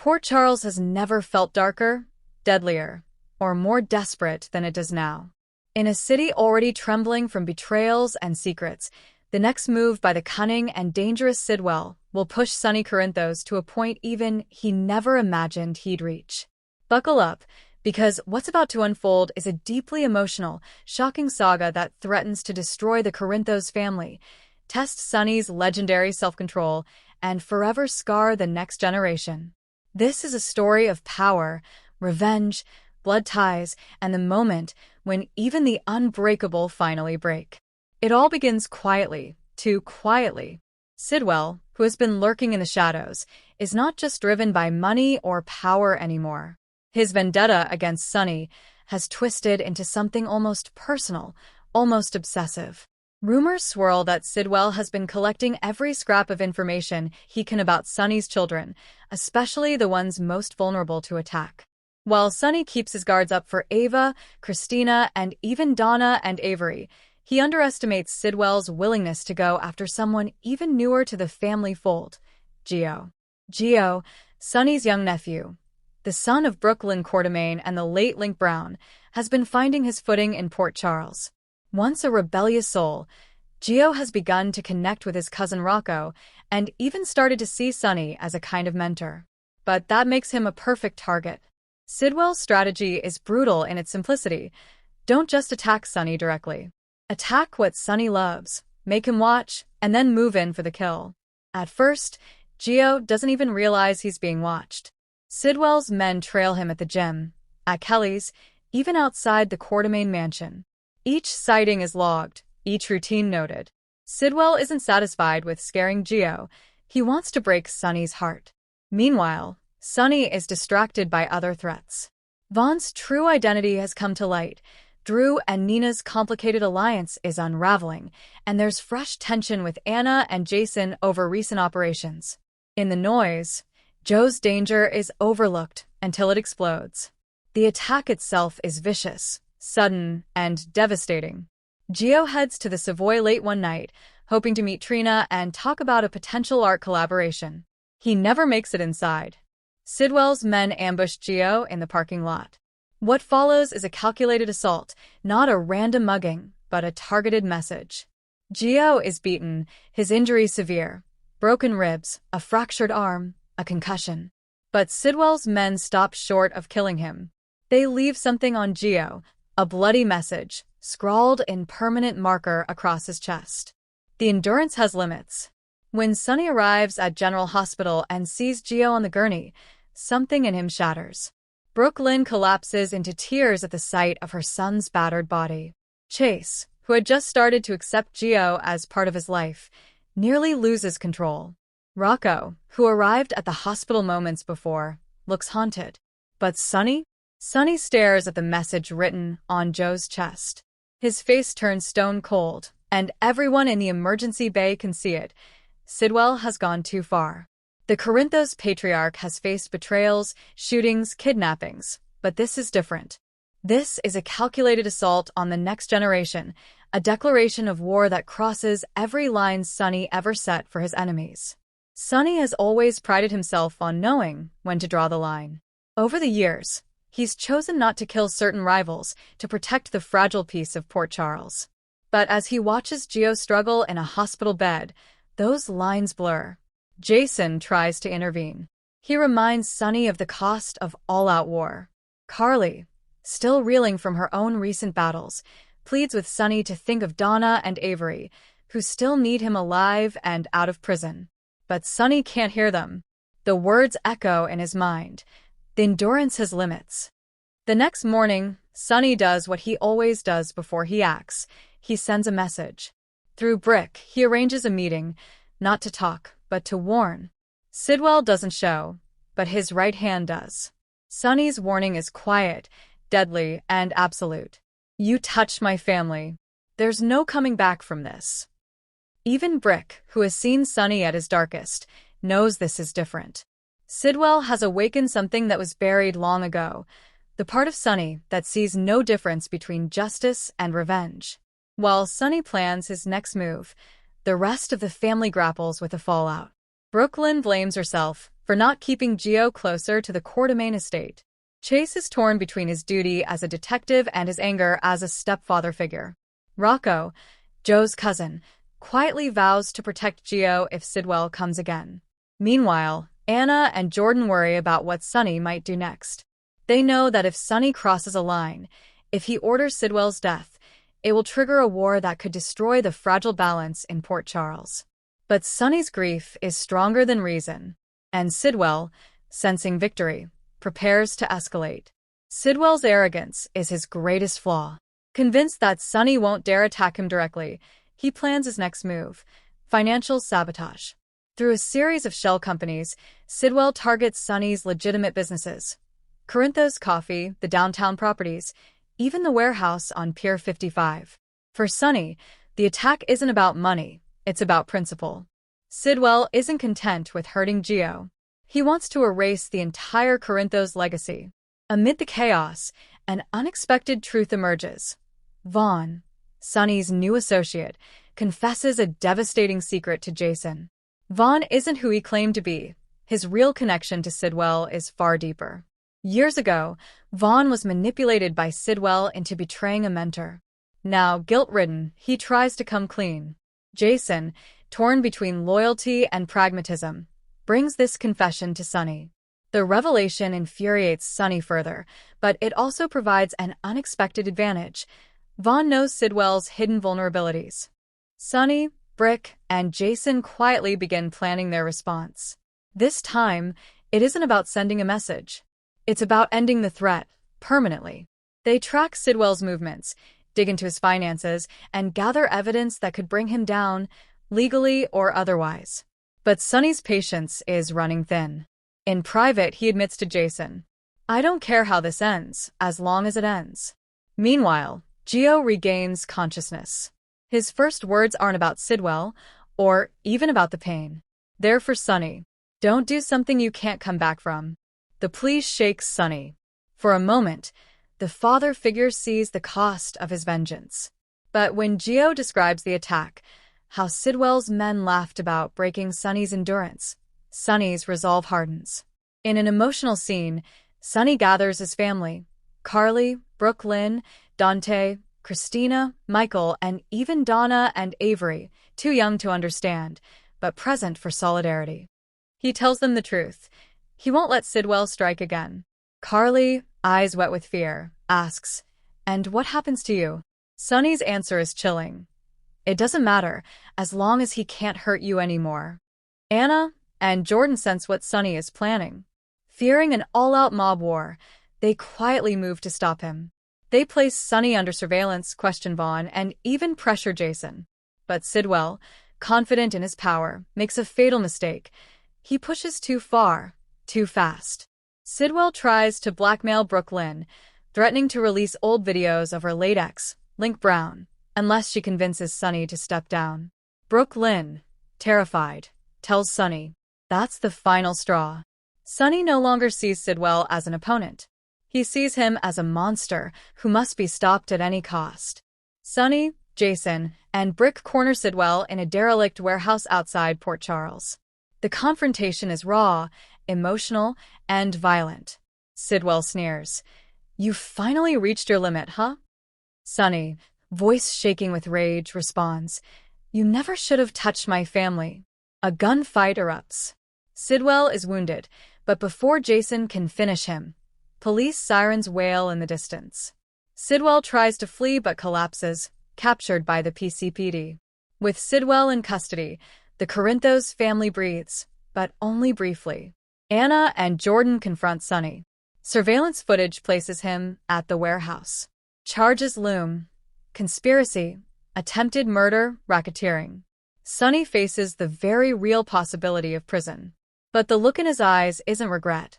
Port Charles has never felt darker, deadlier, or more desperate than it does now. In a city already trembling from betrayals and secrets, the next move by the cunning and dangerous Sidwell will push Sonny Corinthos to a point even he never imagined he'd reach. Buckle up, because what's about to unfold is a deeply emotional, shocking saga that threatens to destroy the Corinthos family, test Sonny's legendary self-control, and forever scar the next generation. This is a story of power, revenge, blood ties, and the moment when even the unbreakable finally break. It all begins quietly, too quietly. Sidwell, who has been lurking in the shadows, is not just driven by money or power anymore. His vendetta against Sonny has twisted into something almost personal, almost obsessive. Rumors swirl that Sidwell has been collecting every scrap of information he can about Sonny's children, especially the ones most vulnerable to attack. While Sonny keeps his guards up for Ava, Christina, and even Donna and Avery, he underestimates Sidwell's willingness to go after someone even newer to the family fold, Gio. Gio, Sonny's young nephew, the son of Brooklyn Quartermain and the late Link Brown, has been finding his footing in Port Charles. Once a rebellious soul, Gio has begun to connect with his cousin Rocco and even started to see Sonny as a kind of mentor. But that makes him a perfect target. Sidwell's strategy is brutal in its simplicity. Don't just attack Sonny directly. Attack what Sonny loves, make him watch, and then move in for the kill. At first, Gio doesn't even realize he's being watched. Sidwell's men trail him at the gym, at Kelly's, even outside the Quartermain mansion. Each sighting is logged, each routine noted. Sidwell isn't satisfied with scaring Gio. He wants to break Sonny's heart. Meanwhile, Sonny is distracted by other threats. Vaughn's true identity has come to light. Drew and Nina's complicated alliance is unraveling, and there's fresh tension with Anna and Jason over recent operations. In the noise, Joe's danger is overlooked until it explodes. The attack itself is vicious, sudden, and devastating. Gio heads to the Savoy late one night, hoping to meet Trina and talk about a potential art collaboration. He never makes it inside. Sidwell's men ambush Gio in the parking lot. What follows is a calculated assault, not a random mugging, but a targeted message. Gio is beaten, his injuries severe. Broken ribs, a fractured arm, a concussion. But Sidwell's men stop short of killing him. They leave something on Gio, a bloody message, scrawled in permanent marker across his chest. The endurance has limits. When Sonny arrives at General Hospital and sees Gio on the gurney, something in him shatters. Brooklyn collapses into tears at the sight of her son's battered body. Chase, who had just started to accept Gio as part of his life, nearly loses control. Rocco, who arrived at the hospital moments before, looks haunted. But Sonny? Sonny stares at the message written on Joe's chest. His face turns stone cold, and everyone in the emergency bay can see it. Sidwell has gone too far. The Corinthos patriarch has faced betrayals, shootings, kidnappings, but this is different. This is a calculated assault on the next generation, a declaration of war that crosses every line Sonny ever set for his enemies. Sonny has always prided himself on knowing when to draw the line. Over the years, he's chosen not to kill certain rivals to protect the fragile peace of Port Charles. But as he watches Gio struggle in a hospital bed, those lines blur. Jason tries to intervene. He reminds Sonny of the cost of all-out war. Carly, still reeling from her own recent battles, pleads with Sonny to think of Donna and Avery, who still need him alive and out of prison. But Sonny can't hear them. The words echo in his mind. The endurance has limits. The next morning, Sonny does what he always does before he acts. He sends a message. Through Brick, he arranges a meeting, not to talk, but to warn. Sidwell doesn't show, but his right hand does. Sonny's warning is quiet, deadly, and absolute. You touch my family. There's no coming back from this. Even Brick, who has seen Sonny at his darkest, knows this is different. Sidwell has awakened something that was buried long ago, the part of Sonny that sees no difference between justice and revenge. While Sonny plans his next move, the rest of the family grapples with the fallout. Brooklyn blames herself, for not keeping Gio closer to the Quartermain estate. Chase is torn between his duty as a detective and his anger as a stepfather figure. Rocco, Joe's cousin, quietly vows to protect Gio if Sidwell comes again. Meanwhile, Anna and Jordan worry about what Sonny might do next. They know that if Sonny crosses a line, if he orders Sidwell's death, it will trigger a war that could destroy the fragile balance in Port Charles. But Sonny's grief is stronger than reason, and Sidwell, sensing victory, prepares to escalate. Sidwell's arrogance is his greatest flaw. Convinced that Sonny won't dare attack him directly, he plans his next move: financial sabotage. Through a series of shell companies, Sidwell targets Sonny's legitimate businesses: Corinthos Coffee, the downtown properties, even the warehouse on Pier 55. For Sonny, the attack isn't about money, it's about principle. Sidwell isn't content with hurting Gio. He wants to erase the entire Corinthos legacy. Amid the chaos, an unexpected truth emerges. Vaughn, Sonny's new associate, confesses a devastating secret to Jason. Vaughn isn't who he claimed to be. His real connection to Sidwell is far deeper. Years ago, Vaughn was manipulated by Sidwell into betraying a mentor. Now, guilt-ridden, he tries to come clean. Jason, torn between loyalty and pragmatism, brings this confession to Sonny. The revelation infuriates Sonny further, but it also provides an unexpected advantage. Vaughn knows Sidwell's hidden vulnerabilities. Sonny, Brick, and Jason quietly begin planning their response. This time, it isn't about sending a message. It's about ending the threat, permanently. They track Sidwell's movements, dig into his finances, and gather evidence that could bring him down, legally or otherwise. But Sonny's patience is running thin. In private, he admits to Jason, "I don't care how this ends, as long as it ends." Meanwhile, Gio regains consciousness. His first words aren't about Sidwell, or even about the pain. They're for Sonny. "Don't do something you can't come back from." The plea shakes Sonny. For a moment, the father figure sees the cost of his vengeance. But when Gio describes the attack, how Sidwell's men laughed about breaking Sonny's endurance, Sonny's resolve hardens. In an emotional scene, Sonny gathers his family: Carly, Brooke Lynn, Dante, Christina, Michael, and even Donna and Avery, too young to understand, but present for solidarity. He tells them the truth. He won't let Sidwell strike again. Carly, eyes wet with fear, asks, "And what happens to you?" Sonny's answer is chilling. "It doesn't matter, as long as he can't hurt you anymore." Anna and Jordan sense what Sonny is planning. Fearing an all-out mob war, they quietly move to stop him. They place Sonny under surveillance, question Vaughn, and even pressure Jason. But Sidwell, confident in his power, makes a fatal mistake. He pushes too far, too fast. Sidwell tries to blackmail Brooke Lynn, threatening to release old videos of her late ex, Link Brown, unless she convinces Sonny to step down. Brooke Lynn, terrified, tells Sonny, that's the final straw. Sonny no longer sees Sidwell as an opponent. He sees him as a monster who must be stopped at any cost. Sonny, Jason, and Brick corner Sidwell in a derelict warehouse outside Port Charles. The confrontation is raw, emotional, and violent. Sidwell sneers. "You finally reached your limit, huh?" Sonny, voice shaking with rage, responds, "You never should have touched my family." A gunfight erupts. Sidwell is wounded, but before Jason can finish him, police sirens wail in the distance. Sidwell tries to flee but collapses, captured by the PCPD. With Sidwell in custody, the Corinthos family breathes, but only briefly. Anna and Jordan confront Sonny. Surveillance footage places him at the warehouse. Charges loom: conspiracy, attempted murder, racketeering. Sonny faces the very real possibility of prison. But the look in his eyes isn't regret.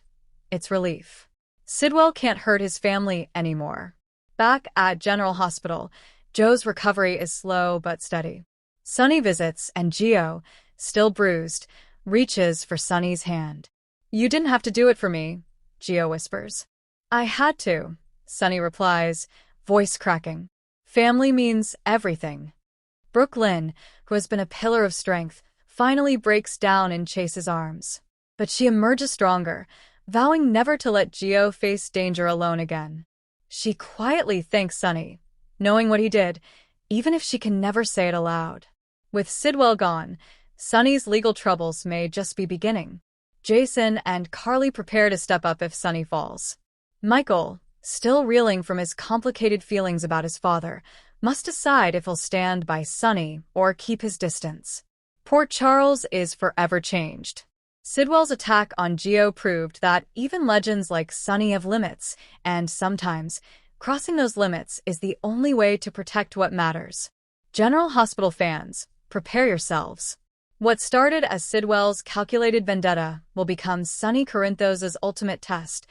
It's relief. Sidwell can't hurt his family anymore. Back at General Hospital, Joe's recovery is slow but steady. Sonny visits, and Gio, still bruised, reaches for Sonny's hand. "You didn't have to do it for me," Gio whispers. "I had to," Sonny replies, voice cracking. "Family means everything." Brooke Lynn, who has been a pillar of strength, finally breaks down in Chase's arms. But she emerges stronger, vowing never to let Gio face danger alone again. She quietly thanks Sonny, knowing what he did, even if she can never say it aloud. With Sidwell gone, Sonny's legal troubles may just be beginning. Jason and Carly prepare to step up if Sonny falls. Michael, still reeling from his complicated feelings about his father, must decide if he'll stand by Sonny or keep his distance. Port Charles is forever changed. Sidwell's attack on Gio proved that even legends like Sonny have limits, and sometimes, crossing those limits is the only way to protect what matters. General Hospital fans, prepare yourselves. What started as Sidwell's calculated vendetta will become Sonny Corinthos' ultimate test,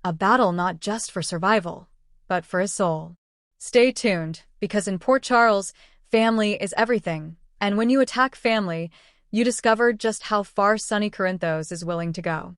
a battle not just for survival, but for his soul. Stay tuned, because in Port Charles, family is everything, and when you attack family, you discover just how far Sonny Corinthos is willing to go.